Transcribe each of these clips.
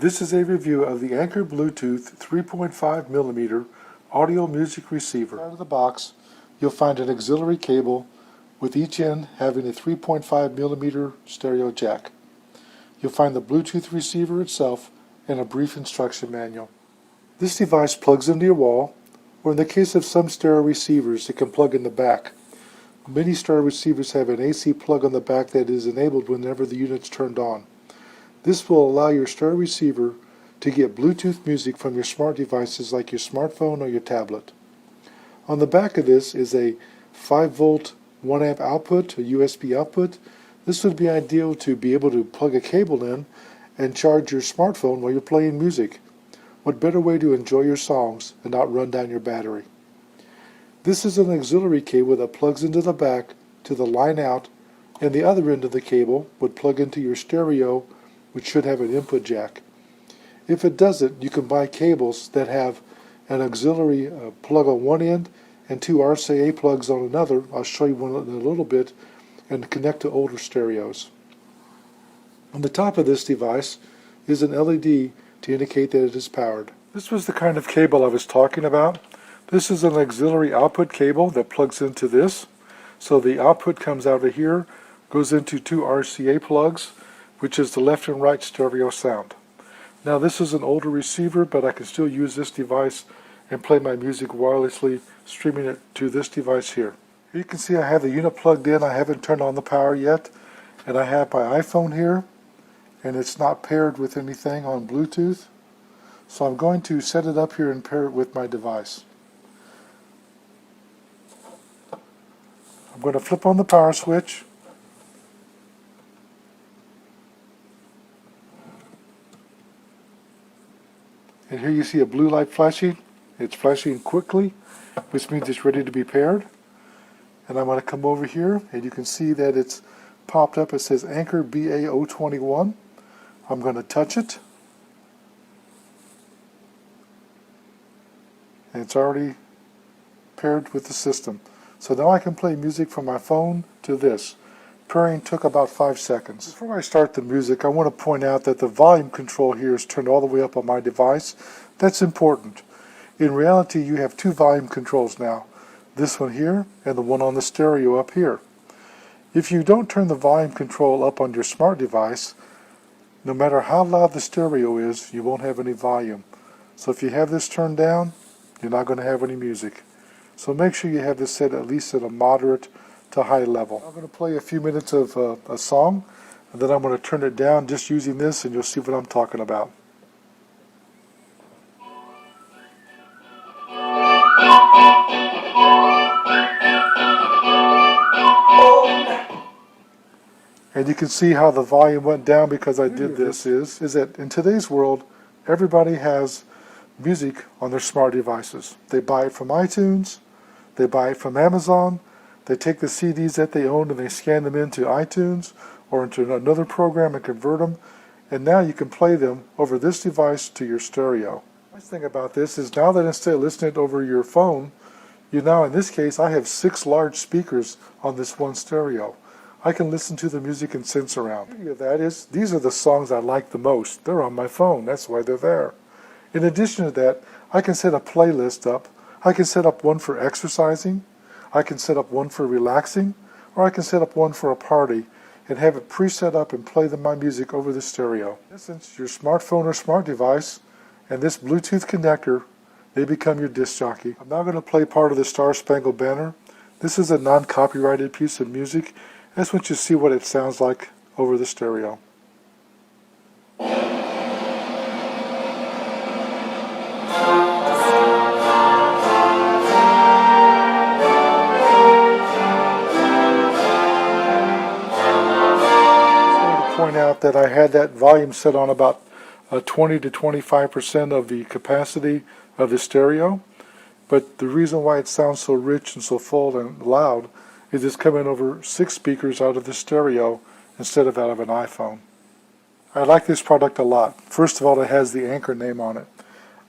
This is a review of the Anker Bluetooth 3.5mm audio music receiver. Out of the box, you'll find an auxiliary cable with each end having a 3.5mm stereo jack. You'll find the Bluetooth receiver itself and a brief instruction manual. This device plugs into your wall, or in the case of some stereo receivers, it can plug in the back. Many stereo receivers have an AC plug on the back that is enabled whenever the unit's turned on. This will allow your stereo receiver to get Bluetooth music from your smart devices like your smartphone or your tablet. On the back of this is a 5-volt 1-amp output, a USB output. This would be ideal to be able to plug a cable in and charge your smartphone while you're playing music. What better way to enjoy your songs and not run down your battery? This is an auxiliary cable that plugs into the back to the line out, and the other end of the cable would plug into your stereo, which should have an input jack. If it doesn't, you can buy cables that have an auxiliary plug on one end and 2 RCA plugs on another. I'll show you one in a little bit, and connect to older stereos. On the top of this device is an LED to indicate that it is powered. This was the kind of cable I was talking about. This is an auxiliary output cable that plugs into this. So the output comes out of here, goes into 2 RCA plugs, which is the left and right stereo sound. Now this is an older receiver, but I can still use this device and play my music wirelessly, streaming it to this device here. You can see I have the unit plugged in. I haven't turned on the power yet, and I have my iPhone here, and it's not paired with anything on Bluetooth. So I'm going to set it up here and pair it with my device. I'm going to flip on the power switch. And here you see a blue light flashing. It's flashing quickly, which means it's ready to be paired. And I'm going to come over here, and you can see that it's popped up. It says Anker MB220. I'm going to touch it. And it's already paired with the system. So now I can play music from my phone to this. Pairing took about 5 seconds. Before I start the music, I want to point out that the volume control here is turned all the way up on my device. That's important. In reality, you have 2 volume controls now. This one here and the one on the stereo up here. If you don't turn the volume control up on your smart device, no matter how loud the stereo is, you won't have any volume. So if you have this turned down, you're not going to have any music. So make sure you have this set at least at a moderate to high level. I'm going to play a few minutes of a song, and then I'm going to turn it down just using this, and you'll see what I'm talking about. And you can see how the volume went down because I did this. Is that in today's world, everybody has music on their smart devices. They buy it from iTunes, they buy it from Amazon, they take the CDs that they own and they scan them into iTunes or into another program and convert them, and now you can play them over this device to your stereo. The nice thing about this is now that instead of listening it over your phone, you now, in this case, I have 6 large speakers on this one stereo. I can listen to the music and sense around. The beauty of that is, these are the songs I like the most. They're on my phone. That's why they're there. In addition to that, I can set a playlist up. I can set up one for exercising. I can set up one for relaxing. Or I can set up one for a party and have it pre-set up and play my music over the stereo. In essence, your smartphone or smart device and this Bluetooth connector, they become your disc jockey. I'm now going to play part of the Star Spangled Banner. This is a non-copyrighted piece of music. I just want you to see what it sounds like over the stereo. Point out that I had that volume set on about 20 to 25% of the capacity of the stereo, but the reason why it sounds so rich and so full and loud is it's coming over 6 speakers out of the stereo instead of out of an iPhone. I like this product a lot. First of all, it has the Anker name on it.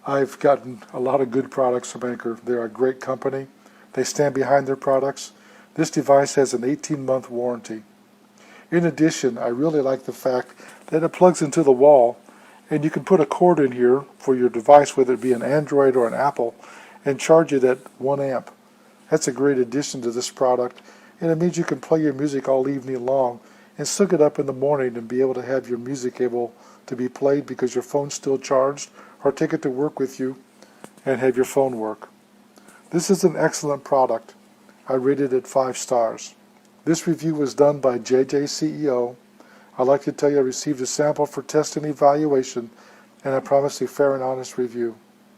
I've gotten a lot of good products from Anker. They're a great company. They stand behind their products. This device has an 18-month warranty. In addition, I really like the fact that it plugs into the wall And you can put a cord in here for your device, whether it be an Android or an Apple, and charge it at 1 amp. That's a great addition to this product, and it means you can play your music all evening long and still get up in the morning and be able to have your music able to be played because your phone's still charged, or take it to work with you and have your phone work. This is an excellent product. I rated it 5 stars. This review was done by JJ CEO. I'd like to tell you I received a sample for test and evaluation, and I promise a fair and honest review.